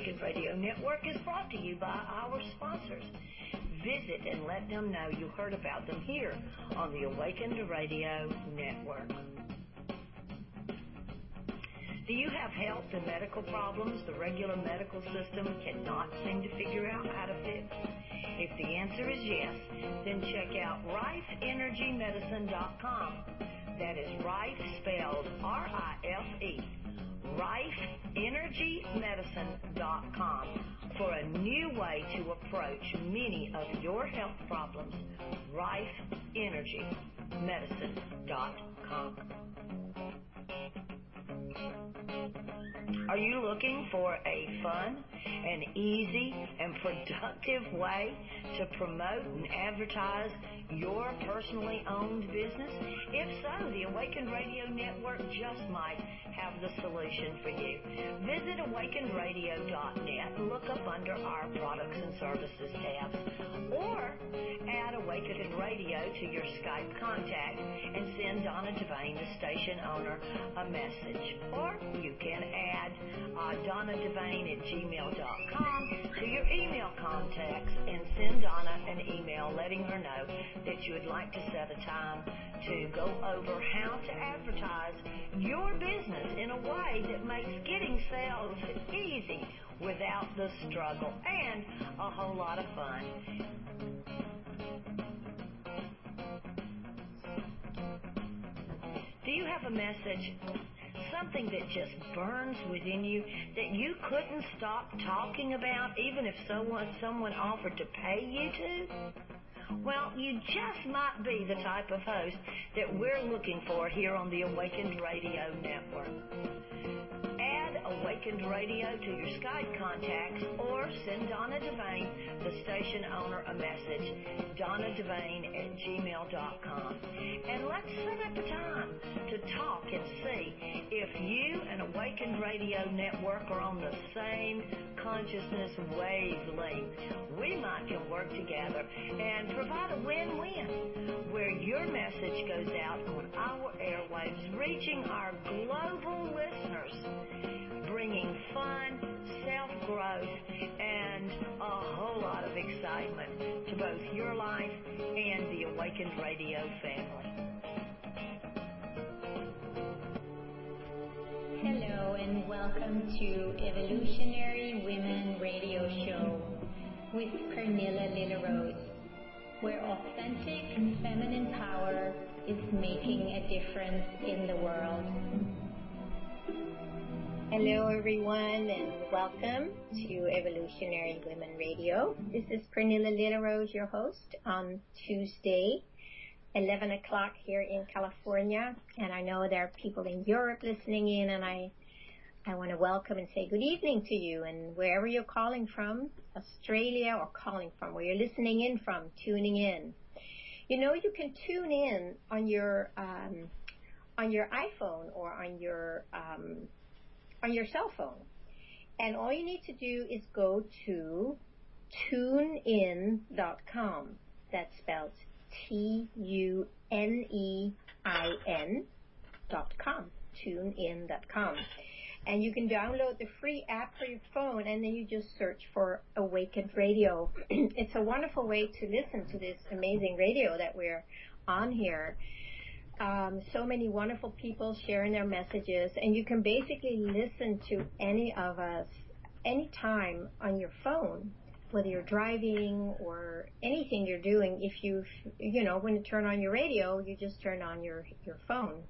Awakened Radio Network is brought to you by our sponsors. Visit and let them know you heard about them here on the Awakened Radio Network. Do you have health and medical problems the regular medical system cannot seem to figure out how to fix? If the answer is yes, then check out RifeEnergyMedicine.com. That is Rife spelled R-I-F-E. RifeEnergyMedicine.com for a new way to approach many of your health problems. RifeEnergyMedicine.com. Are you looking for a fun and easy and productive way to promote and advertise your personally owned business? If so, the Awakened Radio Network just might have the solution for you. Visit awakenedradio.net and look up under our products and services tabs, or add Awakened Radio to your Skype contact and send Donna Devane, the station owner, a message. Or you can add Donna Devane at gmail.com to your email contacts and send Donna an email letting her know that you would like to set a time to go over how to advertise your business in a way that makes getting sales easy without the struggle and a whole lot of fun. Do you have a message, something that just burns within you that you couldn't stop talking about even if someone offered to pay you to? Well, you just might be the type of host that we're looking for here on the Awakened Radio Network. Add Awakened Radio to your Skype contacts or send Donna Devane, the station owner, a message, DonnaDevane at gmail.com. And let's set up a time to talk and see if you and Awakened Radio Network are on the same consciousness wavelength. We might can work together and provide a win-win where your message goes out on our airwaves, reaching our global listeners, bringing fun, self-growth, and a whole lot of excitement to both your life and the Awakened Radio family. Hello and welcome to Evolutionary Women Radio Show with Pernilla Lillerose, where authentic feminine power is making a difference in the world. Hello everyone and welcome to Evolutionary Women Radio. This is Pernilla Lillerose, your host, on Tuesday, 11 o'clock here in California. And I know there are people in Europe listening in, and I want to welcome and say good evening to you. And wherever you're calling from, Australia, or calling from, where you're listening in from, tuning in. You know, you can tune in on your iPhone or on your cell phone. And all you need to do is go to tunein.com. That's spelled TUNEIN.com. Tunein.com. And you can download the free app for your phone, and then you just search for Awakened Radio. It's a wonderful way to listen to this amazing radio that we're on here. So many wonderful people sharing their messages, and you can basically listen to any of us anytime on your phone, whether you're driving or anything you're doing. If you when you turn on your radio, you just turn on your phone.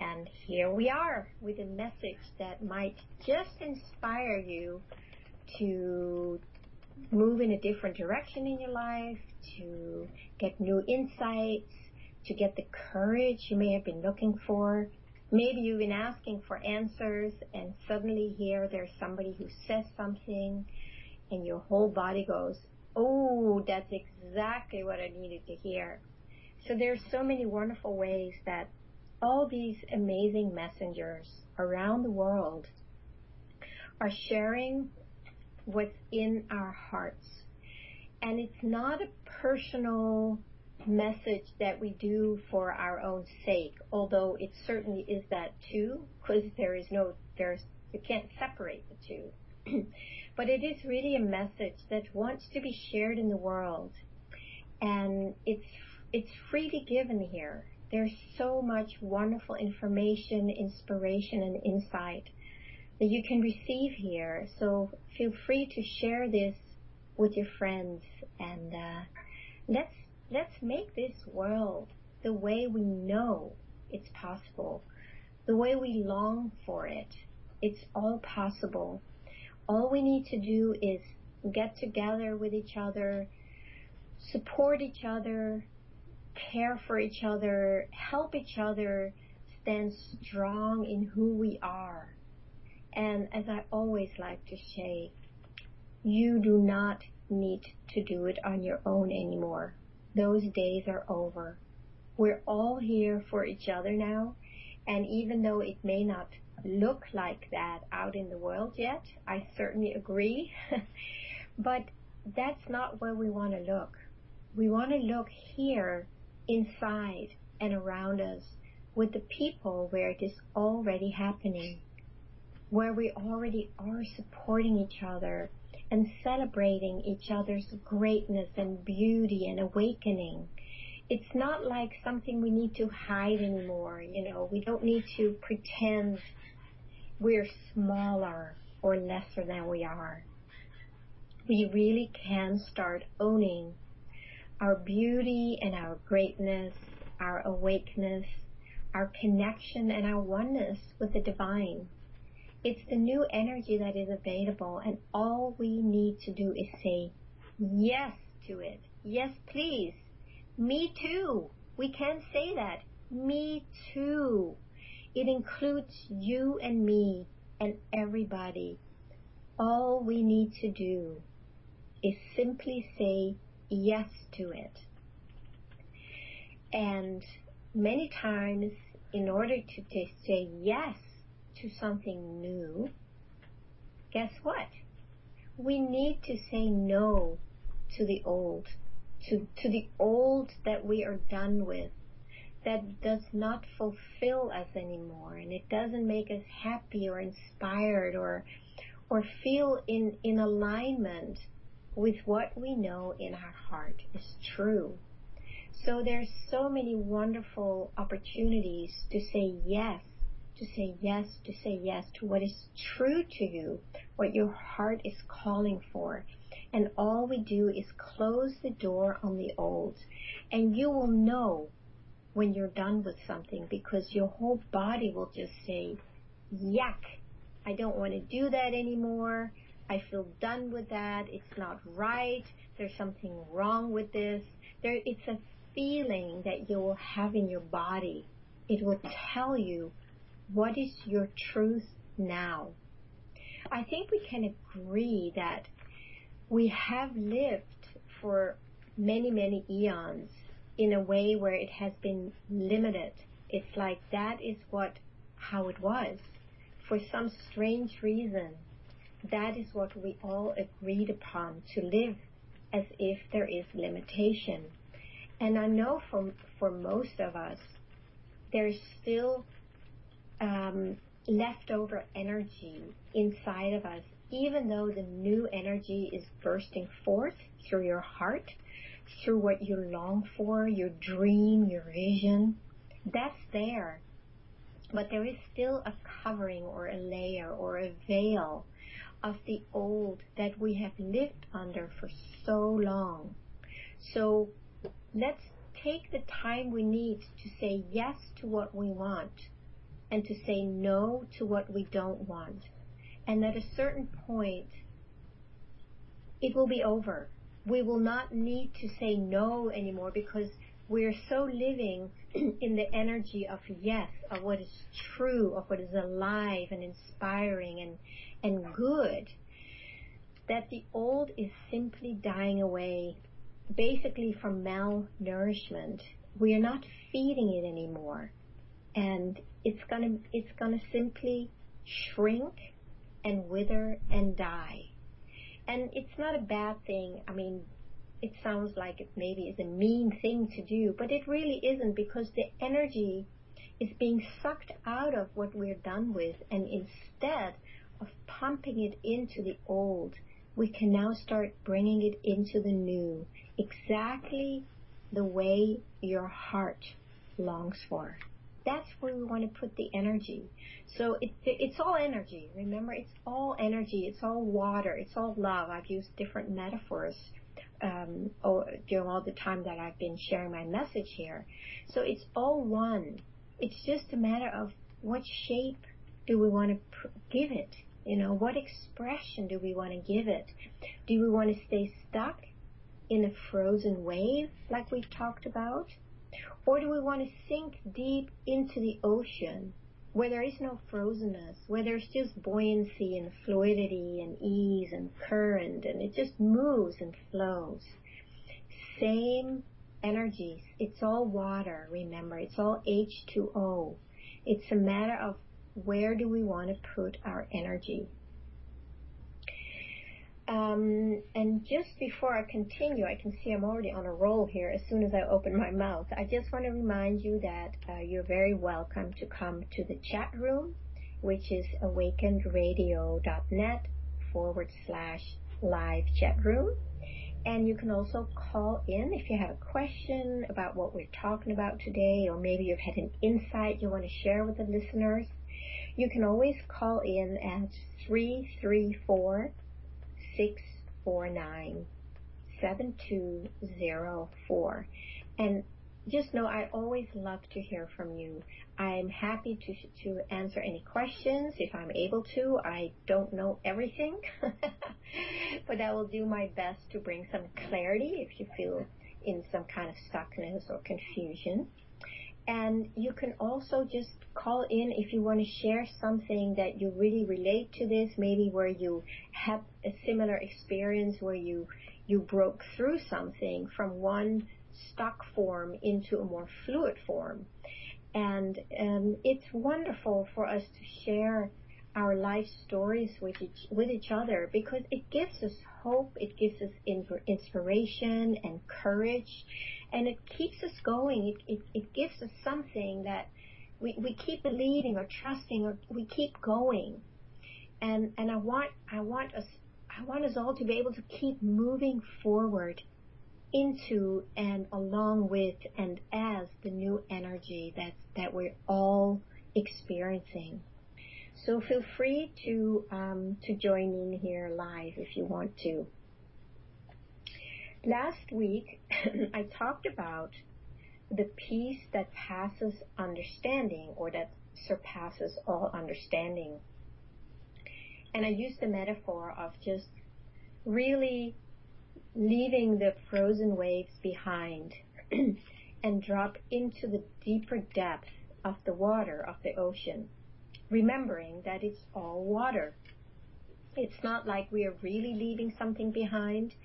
And here we are with a message that might just inspire you to move in a different direction in your life, to get new insights, to get the courage you may have been looking for. Maybe you've been asking for answers, and suddenly here there's somebody who says something, and your whole body goes, oh, that's exactly what I needed to hear. So there's so many wonderful ways that all these amazing messengers around the world are sharing what's in our hearts. And it's not a personal message that we do for our own sake, although it certainly is that too, because you can't separate the two. But it is really a message that wants to be shared in the world. And it's freely given here. There's so much wonderful information, inspiration, and insight that you can receive here. So feel free to share this with your friends, and let's make this world the way we know it's possible, the way we long for it. It's all possible. All we need to do is get together with each other, support each other, care for each other, help each other stand strong in who we are. And as I always like to say, you do not need to do it on your own anymore. Those days are over. We're all here for each other now. And even though it may not look like that out in the world yet, I certainly agree. But that's not where we want to look. We want to look here inside and around us with the people where it is already happening, where we already are supporting each other and celebrating each other's greatness and beauty and awakening. It's not like something we need to hide anymore. We don't need to pretend we're smaller or lesser than we are. We really can start owning our beauty and our greatness, our awakeness, our connection and our oneness with the divine. It's the new energy that is available, and all we need to do is say yes to it. Yes, please. Me too. We can say that. Me too. It includes you and me and everybody. All we need to do is simply say yes to it. And many times, in order to say yes to something new, guess what? We need to say no to the old, to the old that we are done with, that does not fulfill us anymore, and it doesn't make us happy or inspired or feel in alignment with what we know in our heart is true. So there's so many wonderful opportunities to say yes, to say yes, to say yes to what is true to you, what your heart is calling for. And all we do is close the door on the old. And you will know when you're done with something, because your whole body will just say, yuck, I don't want to do that anymore. I feel done with that. It's not right. There's something wrong with this. It's a feeling that you will have in your body. It will tell you what is your truth now. I think we can agree that we have lived for many, many eons in a way where it has been limited. It's like that is how it was. For some strange reason, that is what we all agreed upon, to live as if there is limitation. And I know for most of us, there's still leftover energy inside of us, even though the new energy is bursting forth through your heart, through what you long for, your dream, your vision. That's there. But there is still a covering or a layer or a veil of the old that we have lived under for so long. So let's take the time we need to say yes to what we want and to say no to what we don't want. And at a certain point, it will be over. We will not need to say no anymore, because we're so living in the energy of yes, of what is true, of what is alive and inspiring and good, that the old is simply dying away, basically from malnourishment. We are not feeding it anymore, and it's gonna simply shrink and wither and die. And it's not a bad thing. I mean, it sounds like it maybe is a mean thing to do, but it really isn't, because the energy is being sucked out of what we're done with, and instead of pumping it into the old, we can now start bringing it into the new, exactly the way your heart longs for. That's where we want to put the energy. So it's all energy. Remember, it's all energy. It's all water. It's all love. I've used different metaphors during all the time that I've been sharing my message here. So it's all one. It's just a matter of what shape do we want to give it? What expression do we want to give it? Do we want to stay stuck in a frozen wave like we've talked about? Or do we want to sink deep into the ocean where there is no frozenness, where there's just buoyancy and fluidity and ease and current, and it just moves and flows? Same energies. It's all water, remember. It's all H2O. It's a matter of where do we want to put our energy. And just before I continue, I can see I'm already on a roll here as soon as I open my mouth. I just want to remind you that you're very welcome to come to the chat room, which is awakenedradio.net/live chat room. And you can also call in if you have a question about what we're talking about today, or maybe you've had an insight you want to share with the listeners. You can always call in at 334-649-7204. And just know I always love to hear from you. I'm happy to answer any questions if I'm able to. I don't know everything, but I will do my best to bring some clarity if you feel in some kind of stuckness or confusion. And you can also just call in if you want to share something that you really relate to this, maybe where you have a similar experience where you broke through something from one stuck form into a more fluid form. And it's wonderful for us to share our life stories with each other, because it gives us hope, it gives us inspiration and courage, and it keeps us going. It gives us something that we keep believing or trusting, or we keep going. And I want us all to be able to keep moving forward into and along with and as the new energy that we're all experiencing. So feel free to join in here live if you want to. Last week, I talked about the peace that passes understanding, or that surpasses all understanding. And I used the metaphor of just really leaving the frozen waves behind and drop into the deeper depth of the water of the ocean, remembering that it's all water. It's not like we are really leaving something behind.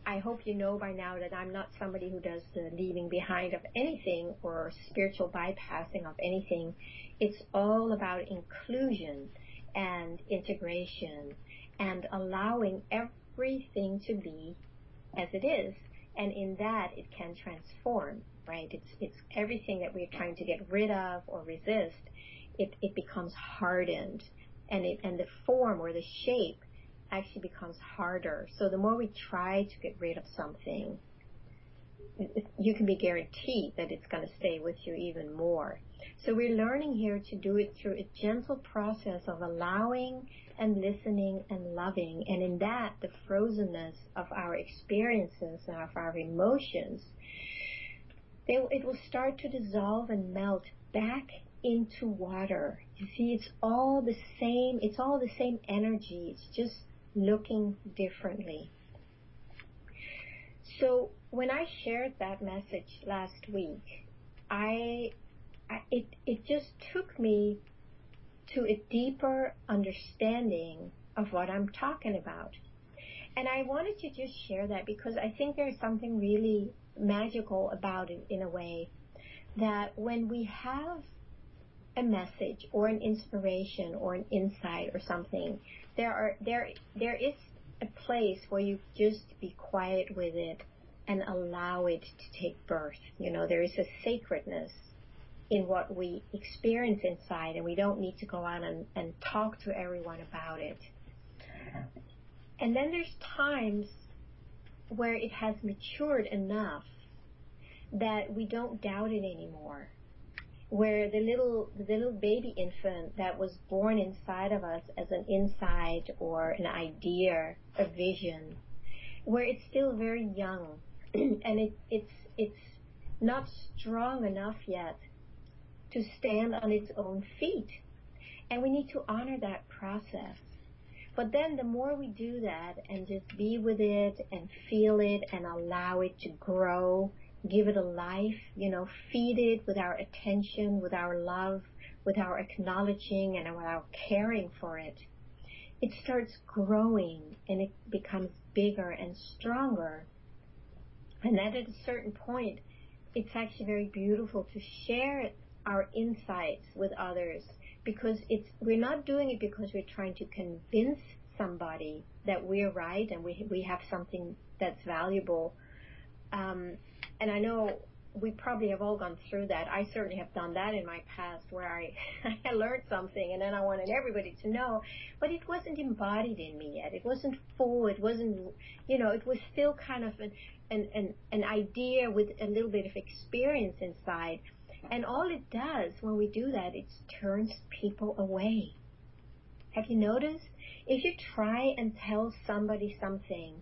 I hope you know by now that I'm not somebody who does the leaving behind of anything or spiritual bypassing of anything. It's all about inclusion and integration and allowing everything to be as it is. And in that, it can transform, right? It's everything that we're trying to get rid of or resist. It becomes hardened, and the form or the shape actually becomes harder. So the more we try to get rid of something, you can be guaranteed that it's going to stay with you even more. So we're learning here to do it through a gentle process of allowing and listening and loving. And in that, the frozenness of our experiences and of our emotions, it will start to dissolve and melt back into water. You see, it's all the same. It's all the same energy. It's just looking differently. So when I shared that message last week, it just took me to a deeper understanding of what I'm talking about. And I wanted to just share that because I think there's something really magical about it, in a way, that when we have a message or an inspiration or an insight or something, there is a place where you just be quiet with it and allow it to take birth. You know, there is a sacredness in what we experience inside, and we don't need to go out and talk to everyone about it. And then there's times where it has matured enough that we don't doubt it anymore, where the little baby infant that was born inside of us as an insight or an idea, a vision, where it's still very young and it's not strong enough yet to stand on its own feet. And we need to honor that process. But then the more we do that and just be with it and feel it and allow it to grow, give it a life, feed it with our attention, with our love, with our acknowledging and with our caring for it, it starts growing and it becomes bigger and stronger. And then at a certain point, it's actually very beautiful to share our insights with others, because we're not doing it because we're trying to convince somebody that we're right and we have something that's valuable. And I know we probably have all gone through that. I certainly have done that in my past, where I learned something and then I wanted everybody to know, but it wasn't embodied in me yet. It wasn't full. It wasn't, it was still kind of an idea with a little bit of experience inside. And all it does when we do that, it turns people away. Have you noticed? If you try and tell somebody something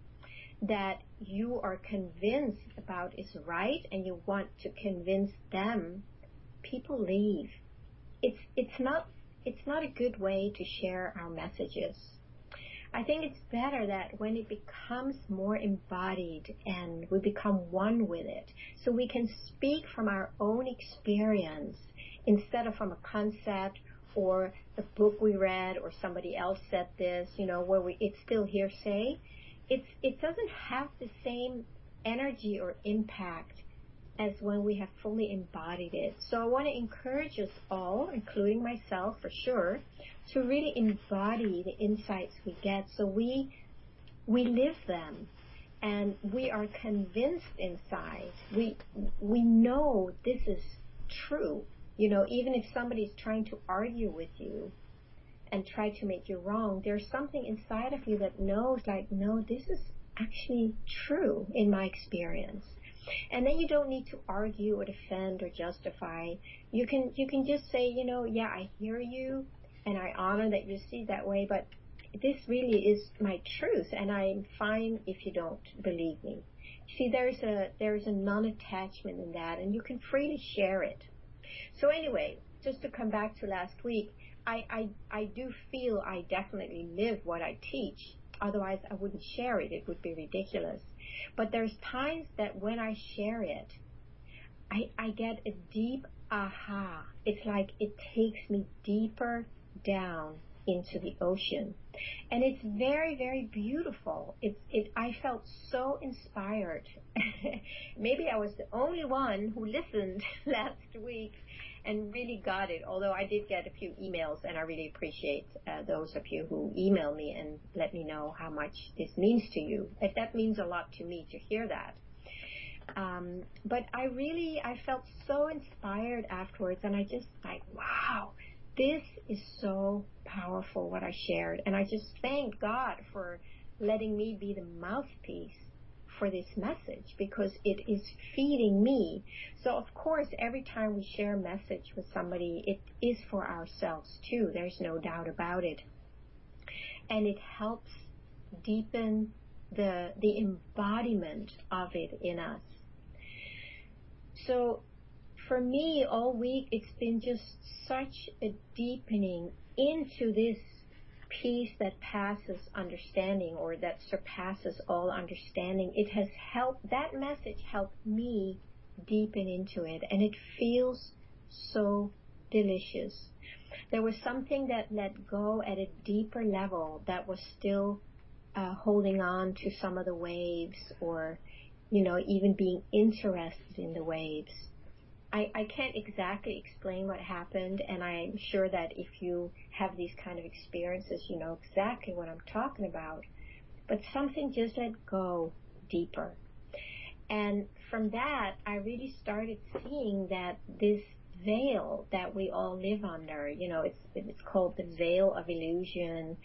that you are convinced about is right and you want to convince them, people leave. It's not a good way to share our messages. I think it's better that when it becomes more embodied and we become one with it, so we can speak from our own experience instead of from a concept or the book we read or somebody else said this, where it's still hearsay. It doesn't have the same energy or impact as when we have fully embodied it. So I want to encourage us all, including myself for sure, to really embody the insights we get, so we live them and we are convinced inside. We know this is true. Even if somebody is trying to argue with you and try to make you wrong, there's something inside of you that knows, like, no, this is actually true in my experience. And then you don't need to argue or defend or justify. You can just say, yeah, I hear you and I honor that you see it that way, but this really is my truth, and I'm fine if you don't believe me. See, there's a non-attachment in that, and you can freely share it. So anyway, just to come back to last week, I do feel I definitely live what I teach. Otherwise, I wouldn't share it. It would be ridiculous. But there's times that when I share it, I get a deep aha. It's like it takes me deeper down into the ocean. And it's very, very beautiful. I felt so inspired. Maybe I was the only one who listened last week and really got it, although I did get a few emails, and I really appreciate those of you who email me and let me know how much this means to you. That means a lot to me to hear that. But I felt so inspired afterwards, and I just wow, this is so powerful what I shared. And I just thank God for letting me be the mouthpiece for this message, because it is feeding me. So of course, every time we share a message with somebody, it is for ourselves too. There's no doubt about it. And it helps deepen the embodiment of it in us. So for me, all week, it's been just such a deepening into this peace that passes understanding, or that surpasses all understanding. It has helped, that message helped me deepen into it, and it feels so delicious. There was something that let go at a deeper level that was still holding on to some of the waves, or, even being interested in the waves. I can't exactly explain what happened, and I'm sure that if you have these kind of experiences, you know exactly what I'm talking about. But something just let go deeper. And from that, I really started seeing that this veil that we all live under. It's called the veil of illusion.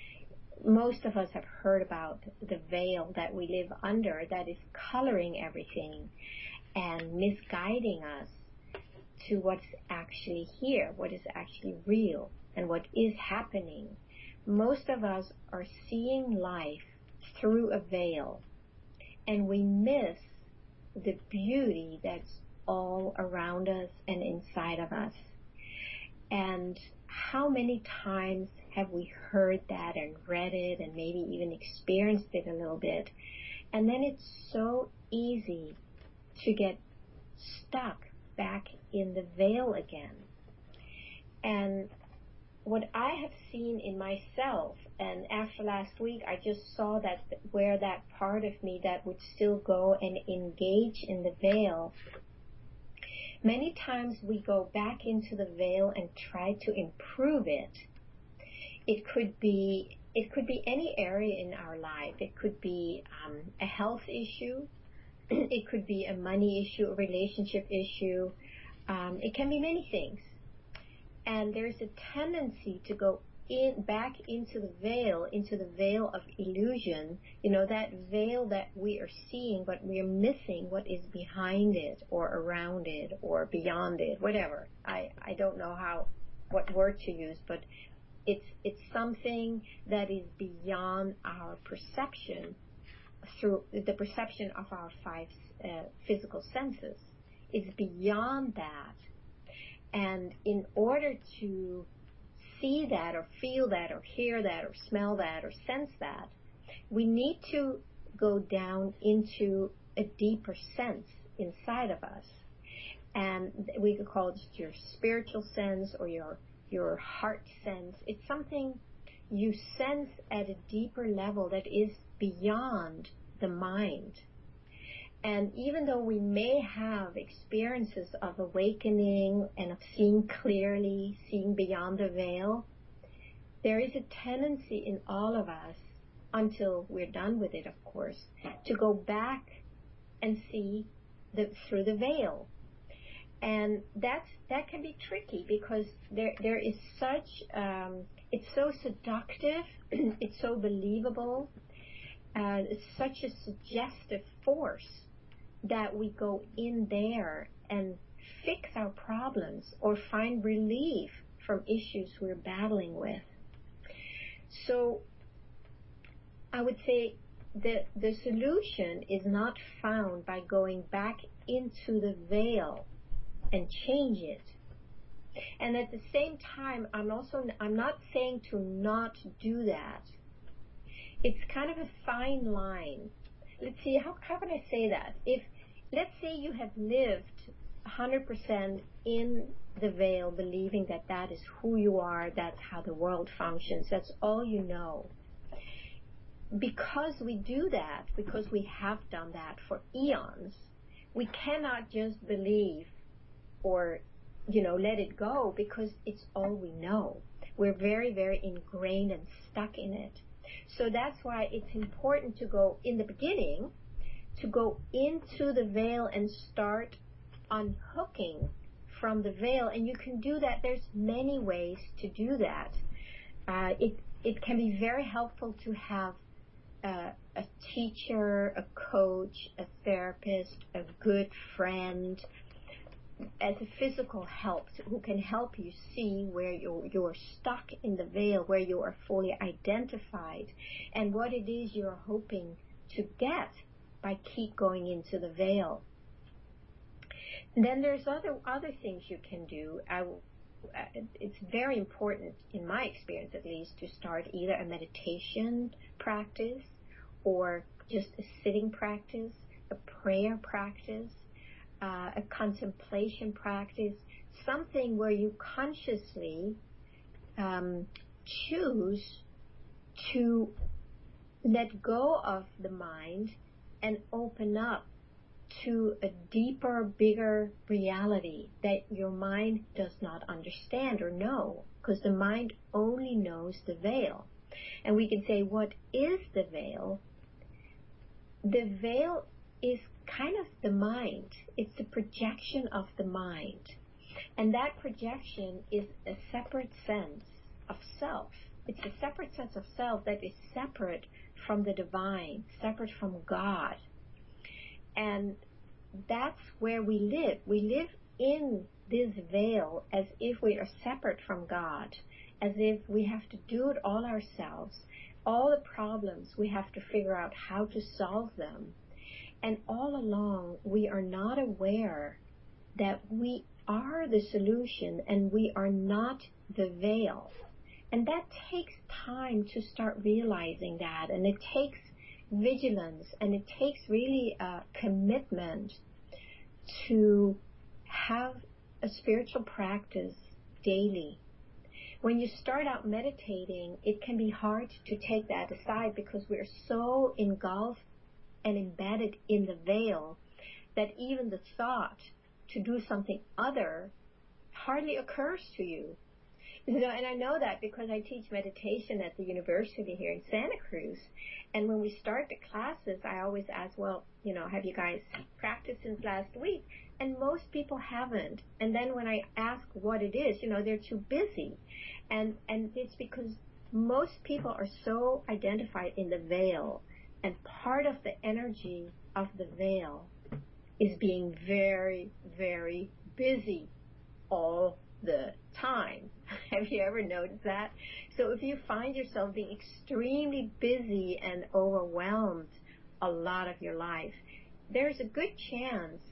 Most of us have heard about the veil that we live under that is coloring everything and misguiding us to what's actually here, what is actually real, and what is happening. Most of us are seeing life through a veil, and we miss the beauty that's all around us and inside of us. And how many times have we heard that and read it and maybe even experienced it a little bit? And then it's so easy to get stuck back in the veil again. And what I have seen in myself, and after last week, I just saw that where that part of me that would still go and engage in the veil, many times we go back into the veil and try to improve it. It could be any area in our life. It could be a health issue. It could be a money issue, a relationship issue. It can be many things. And there's a tendency to go back into the veil of illusion, that veil that we are seeing, but we are missing what is behind it or around it or beyond it, whatever. I don't know what word to use, but it's something that is beyond our perception through the perception of our five physical senses. It's beyond that. And in order to see that or feel that or hear that or smell that or sense that, we need to go down into a deeper sense inside of us. And we could call it your spiritual sense or your heart sense. It's something you sense at a deeper level that is beyond the mind. And even though we may have experiences of awakening and of seeing clearly, seeing beyond the veil, there is a tendency in all of us, until we're done with it, of course, to go back and see through the veil. And that can be tricky because there is such, it's so seductive, it's so believable, it's such a suggestive force that we go in there and fix our problems or find relief from issues we're battling with. So I would say the solution is not found by going back into the veil and change it. And at the same time, I'm not saying to not do that. It's kind of a fine line. Let's see, how can I say that? Let's say you have lived 100% in the veil, believing that is who you are, that's how the world functions, that's all you know. Because we do that, because we have done that for eons, we cannot just believe or, let it go because it's all we know. We're very, very ingrained and stuck in it. So that's why it's important to go in the beginning, to go into the veil and start unhooking from the veil. And you can do that. There's many ways to do that. It can be very helpful to have a teacher, a coach, a therapist, a good friend, as a physical help, who can help you see where you're stuck in the veil, where you are fully identified, and what it is you're hoping to get by keep going into the veil. And then there's other things you can do. It's very important, in my experience at least, to start either a meditation practice or just a sitting practice, a prayer practice, a contemplation practice, something where you consciously choose to let go of the mind and open up to a deeper, bigger reality that your mind does not understand or know, because the mind only knows the veil. And we can say, what is the veil? The veil is kind of the mind. It's the projection of the mind. And that projection is a separate sense of self. It's a separate sense of self that is separate from the divine, separate from God. And that's where we live. We live in this veil as if we are separate from God, as if we have to do it all ourselves. All the problems, we have to figure out how to solve them. And all along, we are not aware that we are the solution and we are not the veil. And that takes time to start realizing that. And it takes vigilance, and it takes really a commitment to have a spiritual practice daily. When you start out meditating, it can be hard to take that aside because we're so engulfed and embedded in the veil that even the thought to do something other hardly occurs to you. And I know that because I teach meditation at the university here in Santa Cruz. And when we start the classes, I always ask, well, have you guys practiced since last week? And most people haven't. And then when I ask what it is, they're too busy. And it's because most people are so identified in the veil. And part of the energy of the veil is being very, very busy all the time. Have you ever noticed that? So if you find yourself being extremely busy and overwhelmed a lot of your life, there's a good chance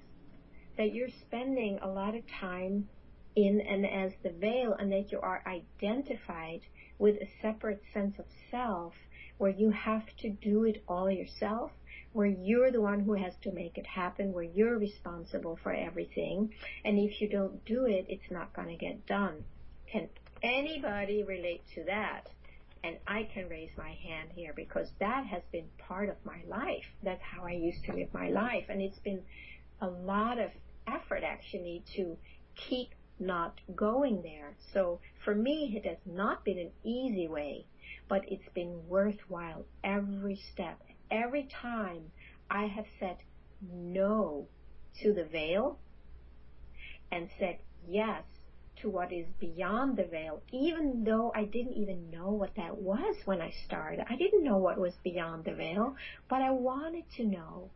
that you're spending a lot of time in and as the veil, and that you are identified with a separate sense of self where you have to do it all yourself, where you're the one who has to make it happen, where you're responsible for everything. And if you don't do it, it's not going to get done. Can anybody relate to that? And I can raise my hand here because that has been part of my life. That's how I used to live my life. And it's been a lot of effort actually to keep not going there. So for me, it has not been an easy way, but it's been worthwhile every step. Every time I have said no to the veil and said yes to what is beyond the veil, even though I didn't even know what that was when I started. I didn't know what was beyond the veil, but I wanted to know.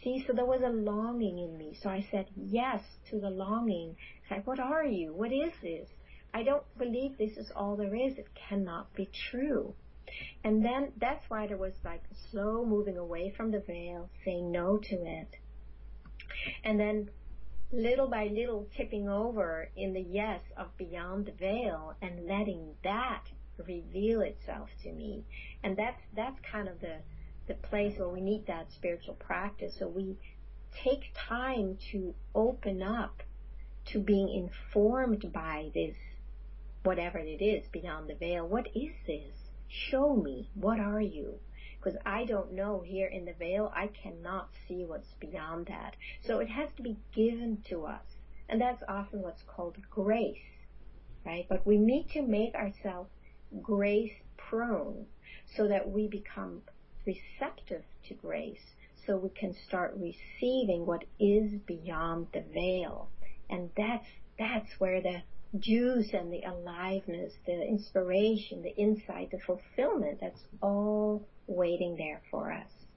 See, so there was a longing in me. So I said yes to the longing. It's like, what are you? What is this? I don't believe this is all there is. It cannot be true. And then that's why there was like a slow moving away from the veil, saying no to it. And then little by little tipping over in the yes of beyond the veil and letting that reveal itself to me. And that's kind of the place where we need that spiritual practice. So we take time to open up to being informed by this, whatever it is beyond the veil. What is this? Show me. What are you? Because I don't know. Here in the veil, I cannot see what's beyond that. So it has to be given to us. And that's often what's called grace, right? But we need to make ourselves grace prone so that we become receptive to grace, so we can start receiving what is beyond the veil. And that's where the juice and the aliveness, the inspiration, the insight, the fulfillment, that's all waiting there for us.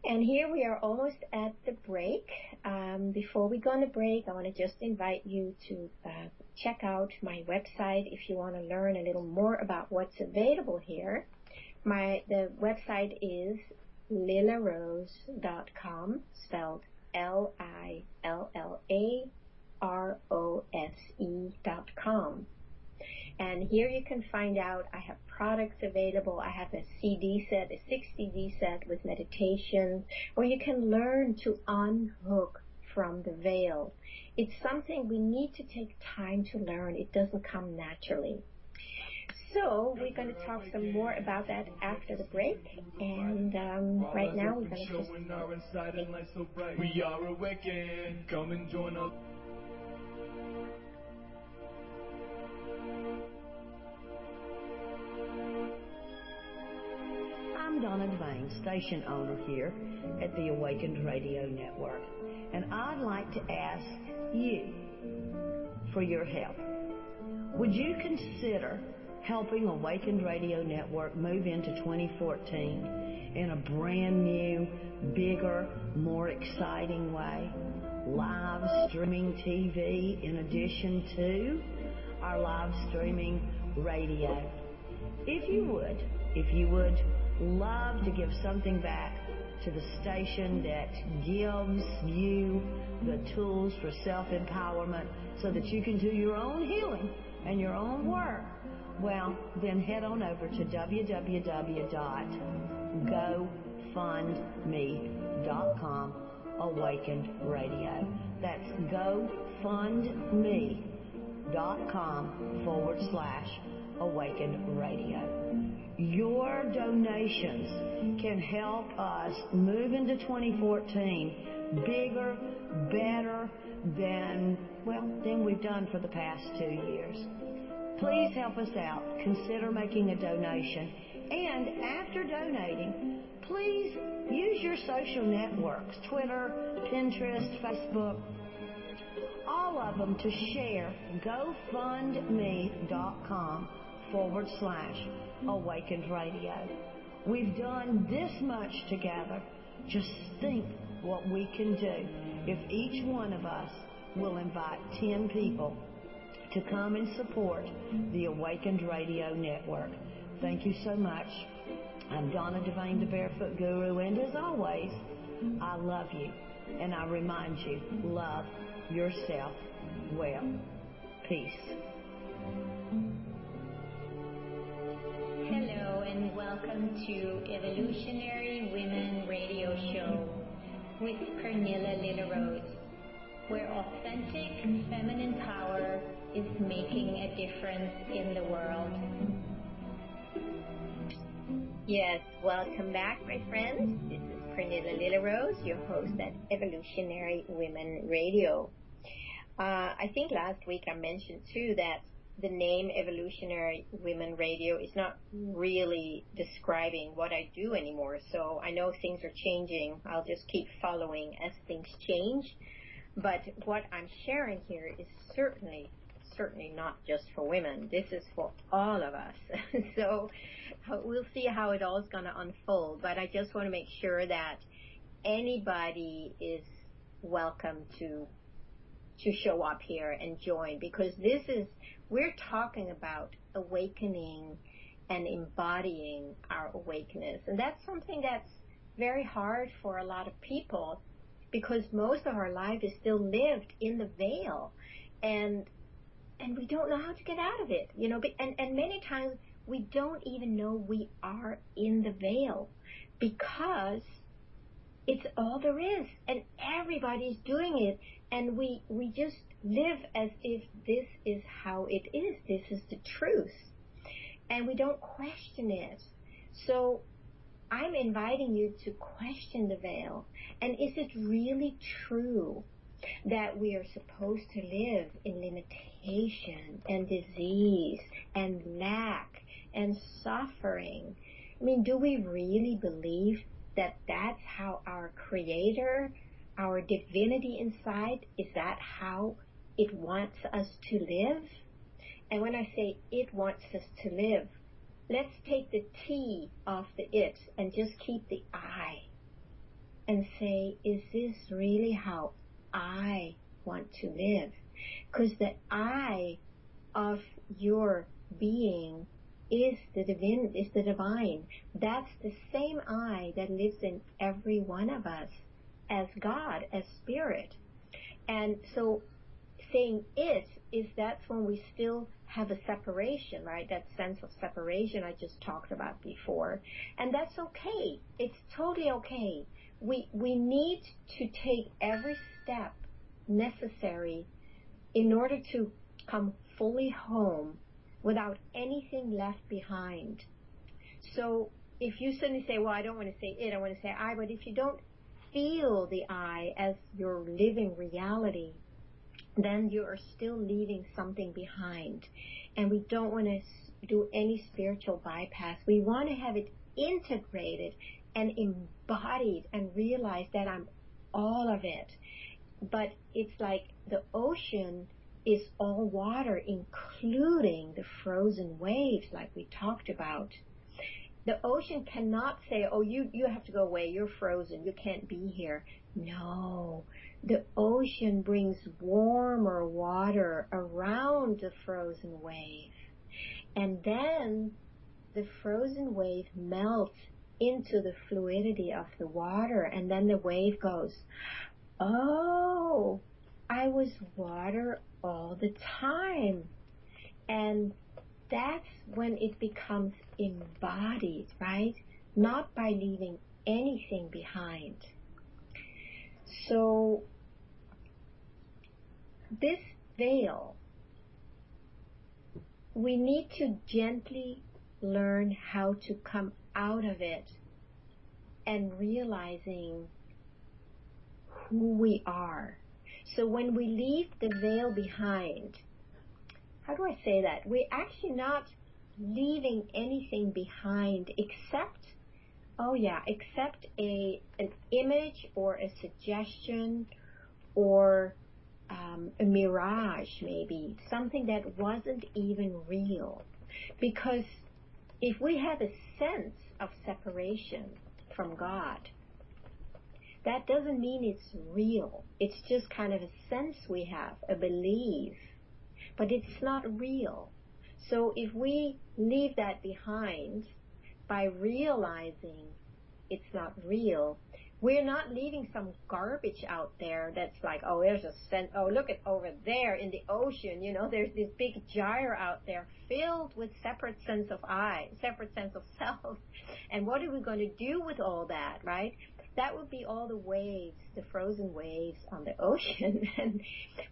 And here we are almost at the break. Before we go on the break, I want to just invite you to check out my website if you want to learn a little more about what's available here. The website is lillarose.com, spelled LILLAROSE.com. And here you can find out I have products available. I have a CD set, a 6 CD set with meditation, where you can learn to unhook from the veil. It's something we need to take time to learn. It doesn't come naturally. So we're going to talk some more about that after the break. And right now we're going to just... We are awakened. Come and join us. I'm Donna Devane, station owner here at the Awakened Radio Network. And I'd like to ask you, for your health. Would you consider helping Awakened Radio Network move into 2014 in a brand new, bigger, more exciting way? Live streaming TV in addition to our live streaming radio. If you would love to give something back to the station that gives you the tools for self-empowerment so that you can do your own healing and your own work, well, then head on over to www.gofundme.com Awakened Radio. That's gofundme.com/Awakened Radio. Your donations can help us move into 2014 bigger, better than we've done for the past 2 years. Please help us out. Consider making a donation. And after donating, please use your social networks, Twitter, Pinterest, Facebook, all of them to share gofundme.com/Awakened Radio. We've done this much together. Just think what we can do if each one of us will invite 10 people to come and support the Awakened Radio Network. Thank you so much. I'm Donna Devane, the Barefoot Guru, and as always, I love you, and I remind you, love yourself well. Peace. Hello and welcome to Evolutionary Women Radio Show with Pernilla Lillerose, where authentic feminine power is making a difference in the world. Yes, welcome back, my friends. This is Pernilla Lillerose, your host at Evolutionary Women Radio. I think last week I mentioned too that the name Evolutionary Women Radio is not really describing what I do anymore. So I know things are changing. I'll just keep following as things change. But what I'm sharing here is certainly not just for women. This is for all of us. So we'll see how it all is going to unfold. But I just want to make sure that anybody is welcome to show up here and join, because we're talking about awakening and embodying our awakeness. And that's something that's very hard for a lot of people, because most of our life is still lived in the veil, and we don't know how to get out of it, and many times we don't even know we are in the veil, because it's all there is, and everybody's doing it, and we just live as if this is how it is, this is the truth, and we don't question it. So I'm inviting you to question the veil. And is it really true that we are supposed to live in limitation and disease and lack and suffering? I mean, do we really believe that that's how our Creator, our divinity inside, is that how it wants us to live? And when I say it wants us to live, let's take the T off the it and just keep the I and say, is this really how I want to live? Because the I of your being is the divine. That's the same I that lives in every one of us as God, as spirit. And so saying it is, that's when we still have a separation, right? That sense of separation I just talked about before. And that's okay. It's totally okay. We need to take every step necessary in order to come fully home without anything left behind. So if you suddenly say, well, I don't want to say it, I want to say I, but if you don't feel the I as your living reality, then you are still leaving something behind. And we don't want to do any spiritual bypass. We want to have it integrated and embodied and realize that I'm all of it. But it's like the ocean is all water, including the frozen waves like we talked about. The ocean cannot say, oh, you have to go away, you're frozen, you can't be here. No, the ocean brings warmer water around the frozen wave. And then the frozen wave melts into the fluidity of the water, and then the wave goes, oh, I was water all the time. And that's when it becomes embodied, right? Not by leaving anything behind. So this veil, we need to gently learn how to come out of it and realizing who we are. So when we leave the veil behind, how do I say that? We're actually not leaving anything behind except an image or a suggestion or a mirage, maybe something that wasn't even real. Because if we have a sense of separation from God, that doesn't mean it's real. It's just kind of a sense we have, a belief, but it's not real. So if we leave that behind by realizing it's not real, we're not leaving some garbage out there that's like, oh, there's a sense, oh, look at over there in the ocean, there's this big gyre out there filled with separate sense of I, separate sense of self. And what are we going to do with all that, right? That would be all the waves, the frozen waves on the ocean.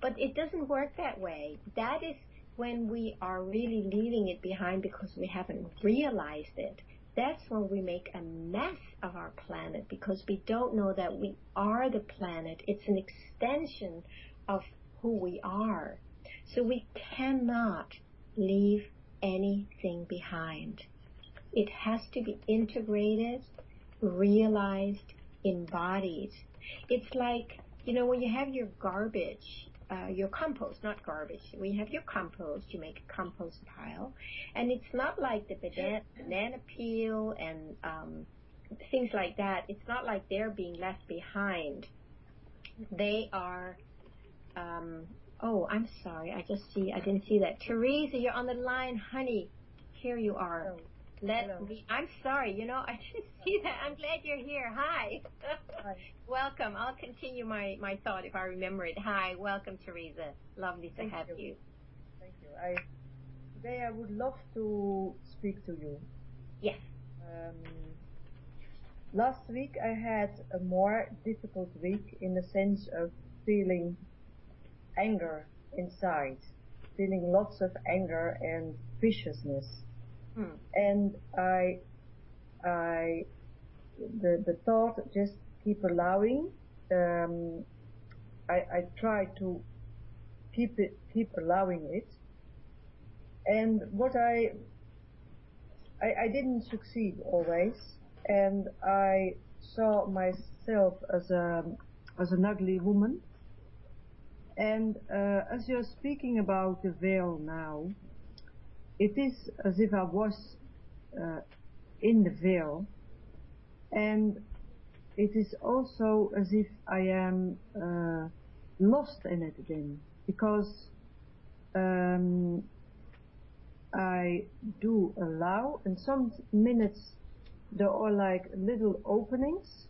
But it doesn't work that way. That is when we are really leaving it behind because we haven't realized it. That's when we make a mess of our planet because we don't know that we are the planet. It's an extension of who we are. So we cannot leave anything behind. It has to be integrated, realized, embodied. It's like, when you have your garbage, your compost, not garbage. When you have your compost, you make a compost pile. And it's not like the banana peel and things like that. It's not like they're being left behind. They are, oh, I'm sorry. I didn't see that. Teresa, you're on the line. Honey, here you are. Hello. I'm sorry, I didn't see that. I'm glad you're here. Hi. Hi. Welcome. I'll continue my thought if I remember it. Hi. Welcome, Teresa. Lovely to have you. Thank you. Today I would love to speak to you. Yes. Last week I had a more difficult week in the sense of feeling anger inside, feeling lots of anger and viciousness. And the thought just keep allowing. I try to keep allowing it. And what I didn't succeed always, and I saw myself as an ugly woman. And as you're speaking about the veil now, it is as if I was in the veil, and it is also as if I am lost in it again, because I do allow, and some minutes there are like little openings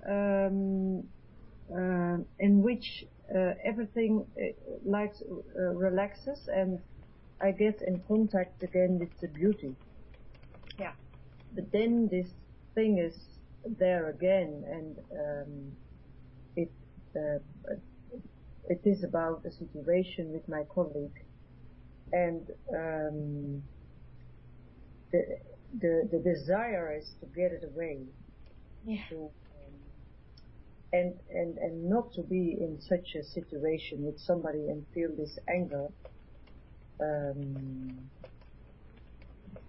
in which everything relaxes, and I get in contact again with the beauty. Yeah. But then this thing is there again, and it is about a situation with my colleague, and the desire is to get it away, and not to be in such a situation with somebody and feel this anger.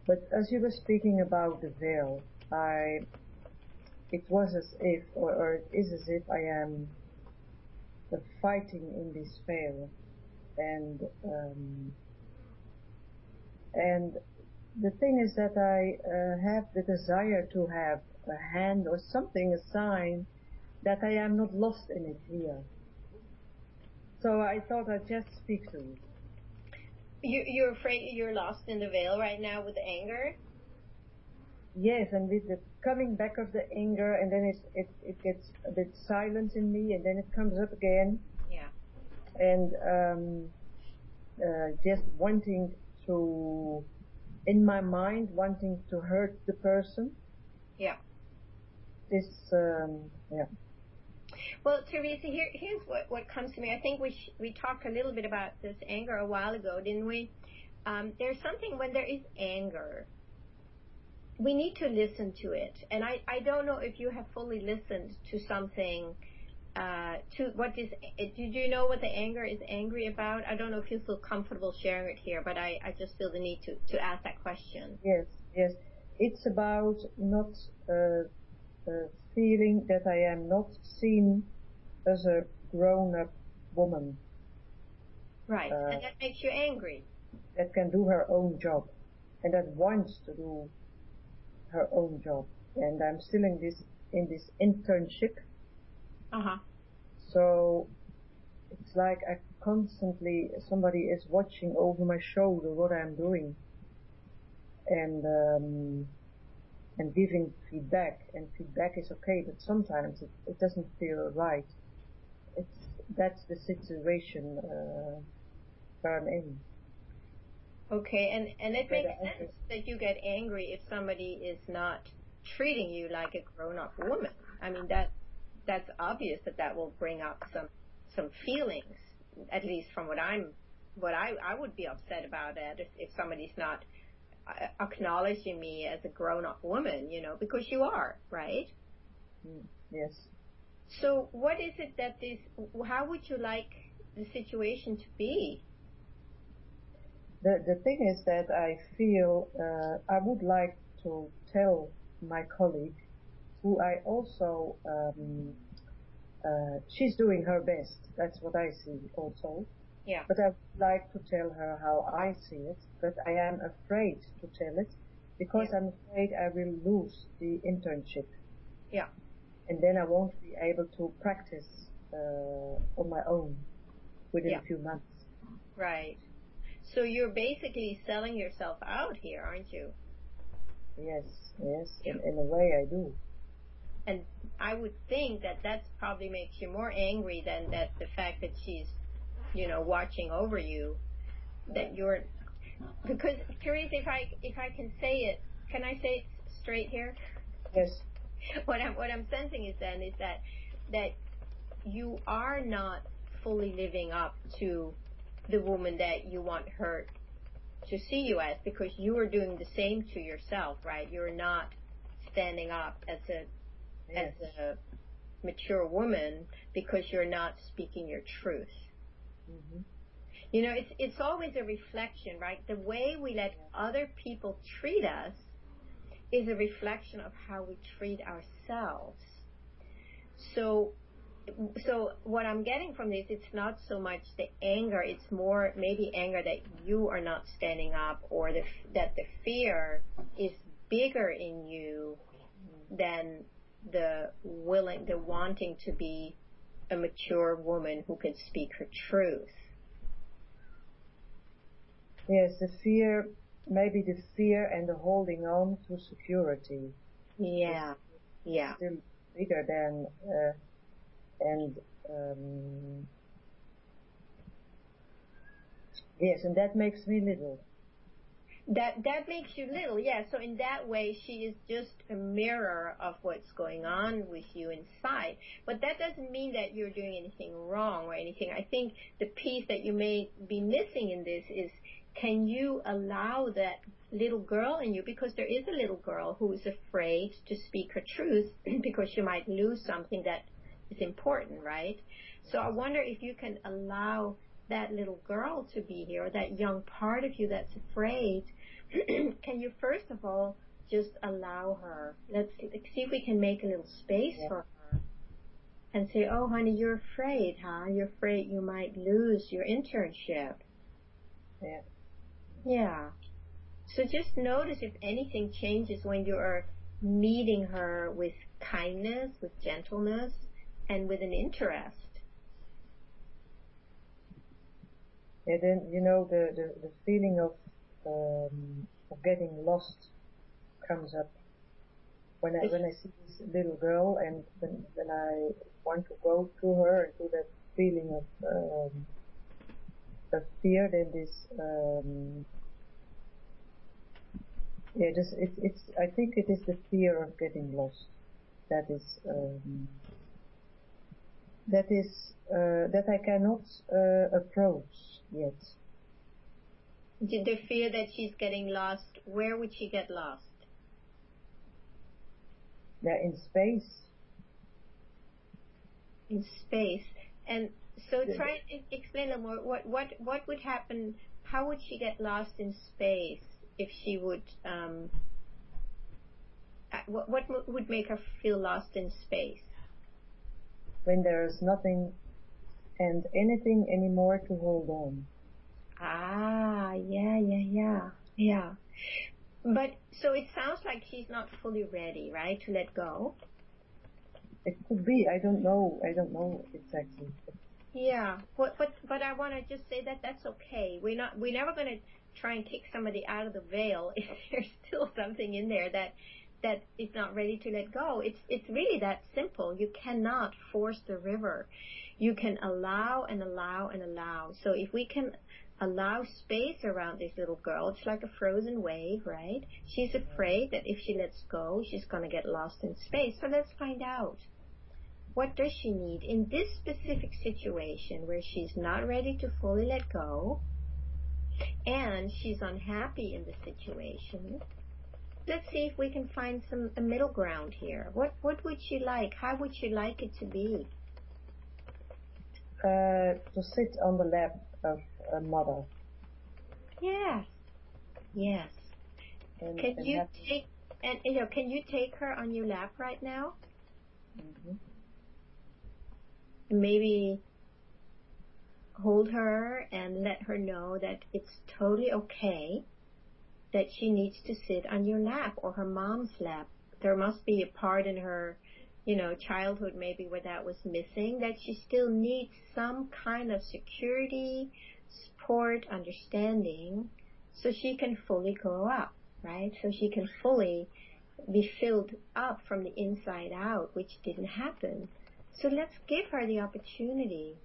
But as you were speaking about the veil, it was as if, or it is as if I am fighting in this veil. and and the thing is that I have the desire to have a hand or something, a sign that I am not lost in it here. So I thought I'd just speak to you. You're afraid you're lost in the veil right now with anger? Yes, and with the coming back of the anger, and then it gets a bit silent in me, and then it comes up again. Yeah. And just wanting to, in my mind, wanting to hurt the person. Yeah. This, yeah. Well, Teresa, here's what comes to me. I think we talked a little bit about this anger a while ago, didn't we? There's something when there is anger, we need to listen to it. And I don't know if you have fully listened to something, to what is, did you know what the anger is angry about? I don't know if you feel comfortable sharing it here, but I just feel the need to ask that question. Yes, yes. It's about not feeling that I am not seen as a grown-up woman. Right, and that makes you angry. That can do her own job, and that wants to do her own job. And I'm still in this internship. Uh-huh. So it's like I constantly, somebody is watching over my shoulder what I'm doing, and giving feedback. And feedback is okay, but sometimes it doesn't feel right. That's the situation where I'm in. Okay, and it makes sense that you get angry if somebody is not treating you like a grown-up woman. I mean, that's obvious that will bring up some feelings, at least from what I would be upset about it if somebody's not acknowledging me as a grown-up woman, because you are, right? Yes. So what is it how would you like the situation to be? The thing is that I feel I would like to tell my colleague, who I also, she's doing her best. That's what I see also. Yeah. But I would like to tell her how I see it, but I am afraid to tell it because I'm afraid I will lose the internship. Yeah. And then I won't be able to practice on my own within a few months. Right. So you're basically selling yourself out here, aren't you? Yes, in a way I do. And I would think that probably makes you more angry than the fact that she's, watching over you. That you're, because Teresa, if I can say it, can I say it straight here? Yes. What I'm sensing is that you are not fully living up to the woman that you want her to see you as, because you are doing the same to yourself, right? You're not standing up as a mature woman because you're not speaking your truth. Mm-hmm. It's always a reflection, right? The way we let other people treat us is a reflection of how we treat ourselves. So what I'm getting from this, it's not so much the anger, it's more maybe anger that you are not standing up, or that the fear is bigger in you than the wanting to be a mature woman who can speak her truth. Yes, maybe the fear and the holding on to security. Yeah. Still bigger than, yes, and that makes me little. That makes you little, yeah. So in that way, she is just a mirror of what's going on with you inside. But that doesn't mean that you're doing anything wrong or anything. I think the piece that you may be missing in this is, can you allow that little girl in you, because there is a little girl who is afraid to speak her truth because she might lose something that is important, right? So I wonder if you can allow that little girl to be here, or that young part of you that's afraid. Can you first of all just allow her? Let's see if we can make a little space for her and say, oh, honey, you're afraid, huh? You're afraid you might lose your internship. Yeah. Yeah. So just notice if anything changes when you are meeting her with kindness, with gentleness, and with an interest. Yeah, then, the feeling of getting lost comes up when I see this little girl, and when I want to go to her and to that feeling of fear, then it's I think it is the fear of getting lost that I cannot approach yet. The fear that she's getting lost, where would she get lost? Yeah, in space. In space. And so try and explain a little more. What would happen? How would she get lost in space if she would? What would make her feel lost in space? When there is nothing and anything anymore to hold on. Ah, yeah. But so it sounds like she's not fully ready, right, to let go. It could be. I don't know exactly. Yeah, but I want to just say that that's okay. We're never going to try and kick somebody out of the veil if there's still something in there that is not ready to let go. It's really that simple. You cannot force the river. You can allow and allow and allow. So if we can allow space around this little girl, it's like a frozen wave, right? She's afraid that if she lets go, she's going to get lost in space. So let's find out. What does she need in this specific situation where she's not ready to fully let go and she's unhappy in the situation? Let's see if we can find a middle ground here. What would she like? How would she like it to be? To sit on the lap of a mother. Yes. Can you take her on your lap right now? Mm-hmm. Maybe hold her and let her know that it's totally okay that she needs to sit on your lap or her mom's lap. There must be a part in her, childhood maybe where that was missing, that she still needs some kind of security, support, understanding, so she can fully grow up, right? So she can fully be filled up from the inside out, which didn't happen. So let's give her the opportunity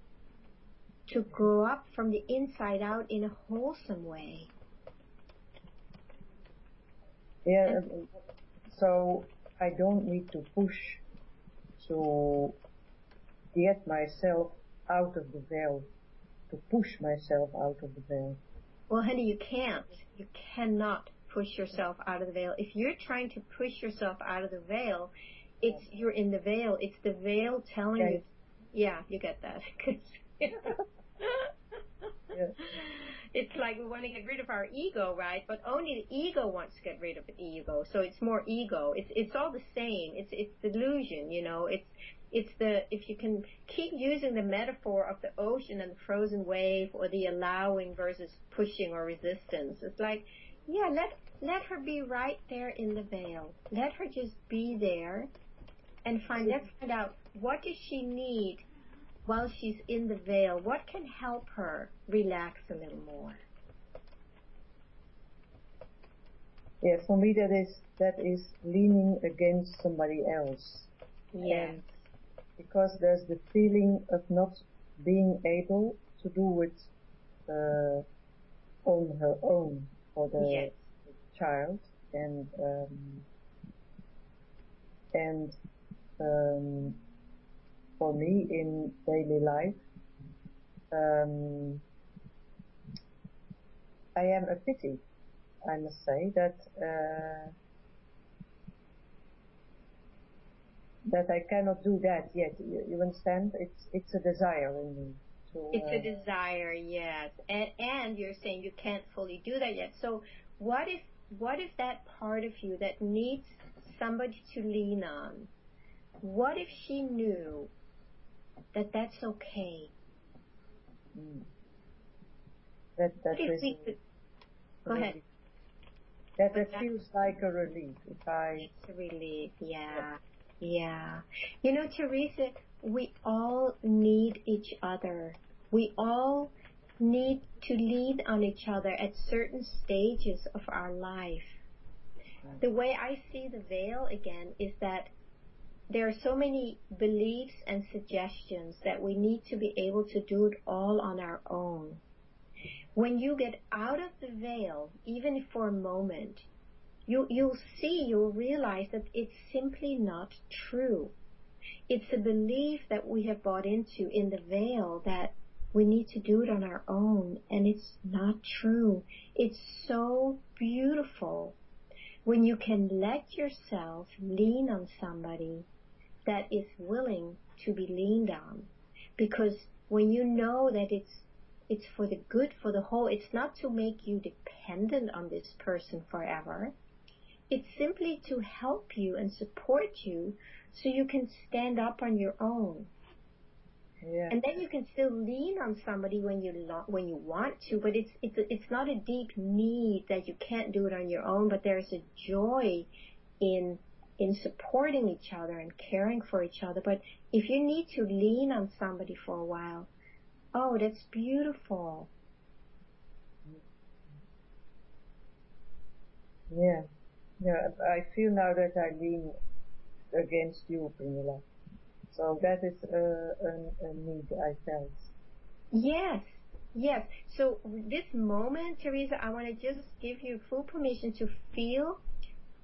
to grow up from the inside out in a wholesome way. Yeah, so I don't need to push to get myself out of the veil, to push myself out of the veil. Well, honey, you can't. You cannot push yourself out of the veil. If you're trying to push yourself out of the veil, you're in the veil. It's the veil telling you. Yeah, you get that. It's like we want to get rid of our ego, right? But only the ego wants to get rid of the ego. So it's more ego. It's all the same. It's delusion, if you can keep using the metaphor of the ocean and the frozen wave, or the allowing versus pushing or resistance. It's like, yeah, let her be right there in the veil. Let her just be there and let's find out, what does she need while she's in the veil? What can help her relax a little more? Yeah, for me that is leaning against somebody else. Yes. And because there's the feeling of not being able to do it on her own for the child, and for me in daily life, I am a pity, I must say, that I cannot do that yet. You understand? It's a desire in me. It's a desire, yes. And you're saying you can't fully do that yet. So what if that part of you that needs somebody to lean on, what if she knew that's okay. That If is we could, go ahead. That feels like a relief. It's a relief, yeah. Yeah. You know, Teresa, we all need each other. We all need to lean on each other at certain stages of our life. The way I see the veil again is that there are so many beliefs and suggestions that we need to be able to do it all on our own. When you get out of the veil, even for a moment, you'll realize that it's simply not true. It's a belief that we have bought into in the veil that we need to do it on our own, and it's not true. It's so beautiful when you can let yourself lean on somebody that is willing to be leaned on. Because when you know that it's for the good, for the whole, it's not to make you dependent on this person forever. It's simply to help you and support you so you can stand up on your own. Yeah. And then you can still lean on somebody when you want to, but it's not a deep need that you can't do it on your own, but there's a joy in supporting each other and caring for each other. But if you need to lean on somebody for a while, oh, that's beautiful. Yeah. Yeah, I feel now that I lean against you, Pernilla. So that is a need I felt. Yes, yes. So this moment, Teresa, I want to just give you full permission to feel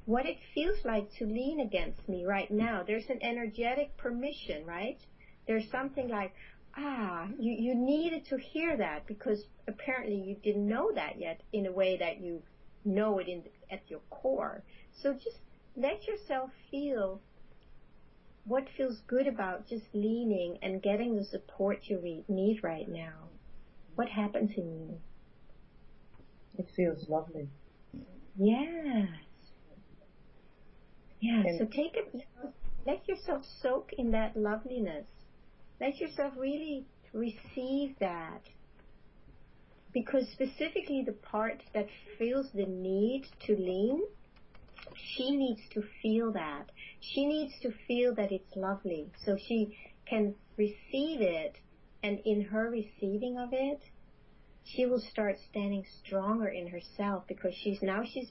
what it feels like to lean against me right now. There's an energetic permission, right? There's something like, you needed to hear that because apparently you didn't know that yet in a way that you know it at your core. So just let yourself feel what feels good about just leaning and getting the support you need right now. What happens in you? It feels lovely. Yes. Yeah, so let yourself soak in that loveliness. Let yourself really receive that. Because specifically the part that feels the need to lean, she needs to feel that. She needs to feel that it's lovely so she can receive it, and in her receiving of it, she will start standing stronger in herself because she's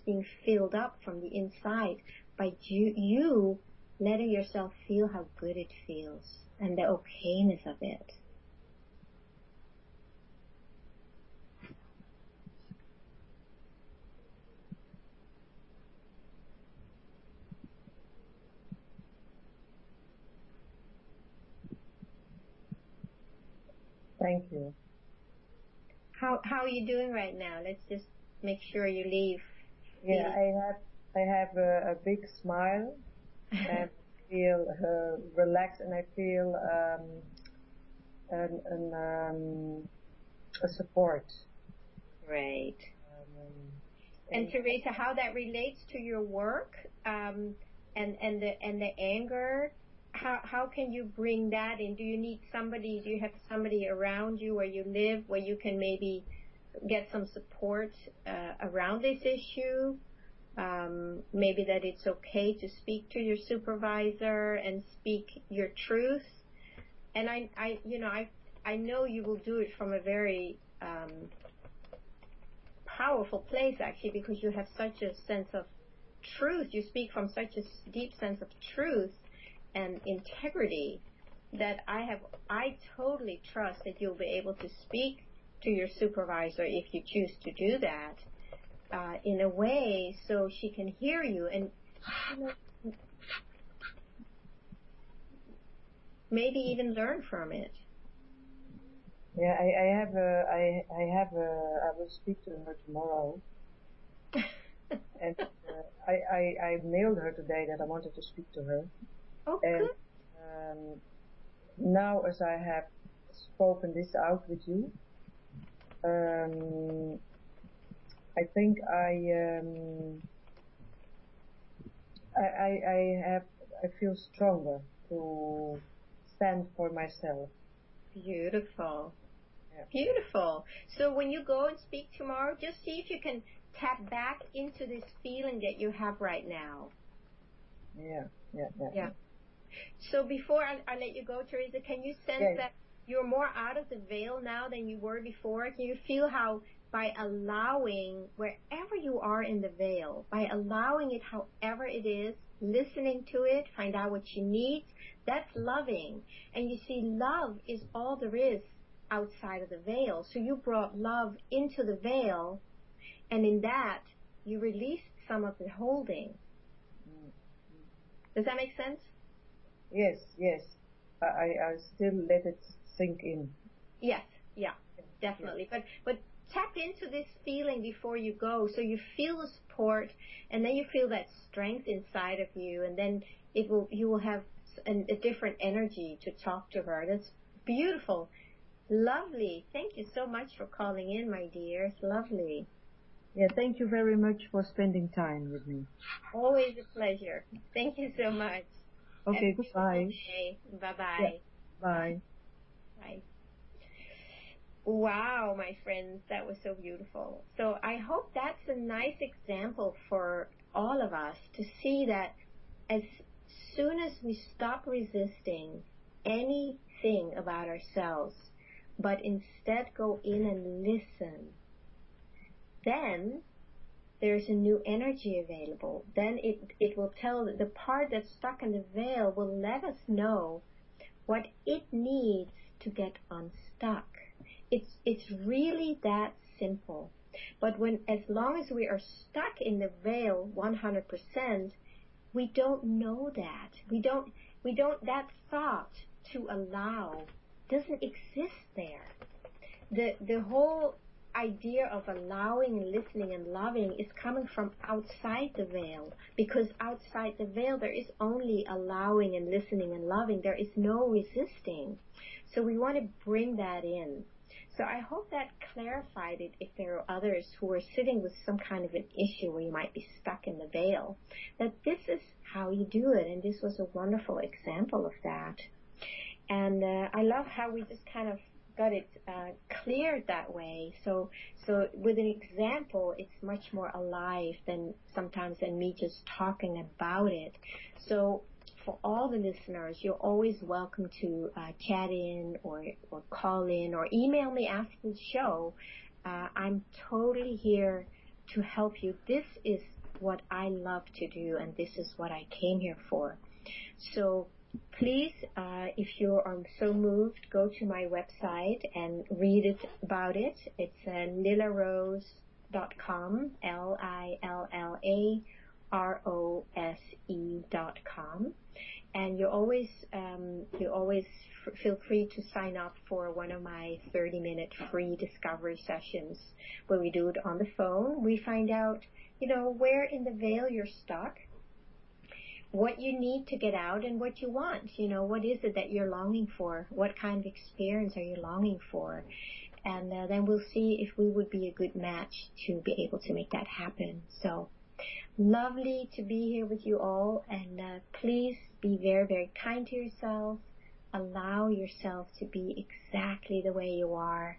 being filled up from the inside by you letting yourself feel how good it feels and the okayness of it. Thank you. How are you doing right now? Let's just make sure you leave. Yeah, I have a big smile and feel relaxed, and I feel a support. Great. And Teresa, how that relates to your work and the anger, how can you bring that in? Do you have somebody around you where you live where you can maybe get some support around this issue? Maybe that it's okay to speak to your supervisor and speak your truth. And I know you will do it from a very powerful place actually, because you have such a sense of truth. You speak from such a deep sense of truth and integrity that I totally trust that you'll be able to speak to your supervisor if you choose to do that in a way so she can hear you and maybe even learn from it. Yeah, I will speak to her tomorrow. And I mailed her today that I wanted to speak to her. Oh, and good. Now as I have spoken this out with you, I think I feel stronger to stand for myself. Beautiful. Yeah. Beautiful. So when you go and speak tomorrow, just see if you can tap back into this feeling that you have right now. Yeah. So before I let you go, Teresa, can you sense that you're more out of the veil now than you were before? Can you feel how by allowing wherever you are in the veil, by allowing it however it is, listening to it, find out what you need, that's loving. And you see, love is all there is outside of the veil. So you brought love into the veil, and in that, you released some of the holding. Does that make sense? Yes. I still let it sink in. Yes, yeah, definitely. But tap into this feeling before you go, so you feel the support, and then you feel that strength inside of you, and then you will have a different energy to talk to her. That's beautiful, lovely. Thank you so much for calling in, my dear. It's lovely. Yeah, thank you very much for spending time with me. Always a pleasure. Thank you so much. Okay, goodbye. Bye-bye. Yeah, bye. Bye. Wow, my friends, that was so beautiful. So I hope that's a nice example for all of us to see that as soon as we stop resisting anything about ourselves, but instead go in and listen, then there's a new energy available. Then it will tell the part that's stuck in the veil will let us know what it needs to get unstuck. It's really that simple. But as long as we are stuck in the veil 100%, we don't know that. We don't that thought to allow doesn't exist there. The whole idea of allowing and listening and loving is coming from outside the veil, because outside the veil there is only allowing and listening and loving. There is no resisting. So we want to bring that in. So I hope that clarified it if there are others who are sitting with some kind of an issue where you might be stuck in the veil, that this is how you do it, and this was a wonderful example of that. And I love how we just kind of got it cleared that way. So with an example, it's much more alive than me just talking about it. So for all the listeners, you're always welcome to chat in or call in or email me after the show. I'm totally here to help you. This is what I love to do, and this is what I came here for. So please, if you are so moved, go to my website and read it about it. It's lillarose.com, LILLAROSE.com. And you always feel free to sign up for one of my 30-minute free discovery sessions where we do it on the phone. We find out, where in the veil you're stuck, what you need to get out, and what you want. What is it that you're longing for? What kind of experience are you longing for? And then we'll see if we would be a good match to be able to make that happen. So lovely to be here with you all, and please be very, very kind to yourself. Allow yourself to be exactly the way you are,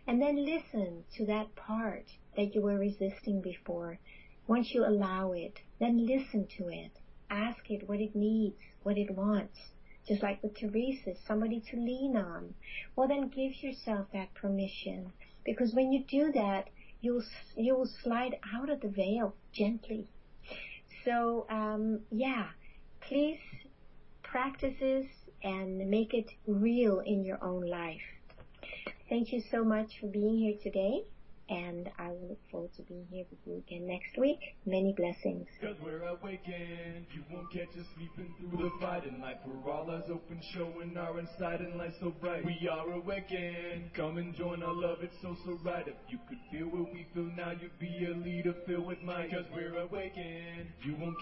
and then listen to that part that you were resisting before. Once you allow it, then listen to it. Ask it what it needs, what it wants. Just like with Teresa, somebody to lean on. Well, then give yourself that permission, because when you do that, you will slide out of the veil gently. So, please practice this and make it real in your own life. Thank you so much for being here today, and I will look forward to being here with you again next week. Many blessings. 'Cause we're awakened, you won't catch us sleeping through the fight. And like we're all eyes open, showing our inside and light so bright. We are awakened, come and join our love, it's so right. If you could feel what we feel now, you'd be a leader filled with might. 'Cause we're awakened, you won't catch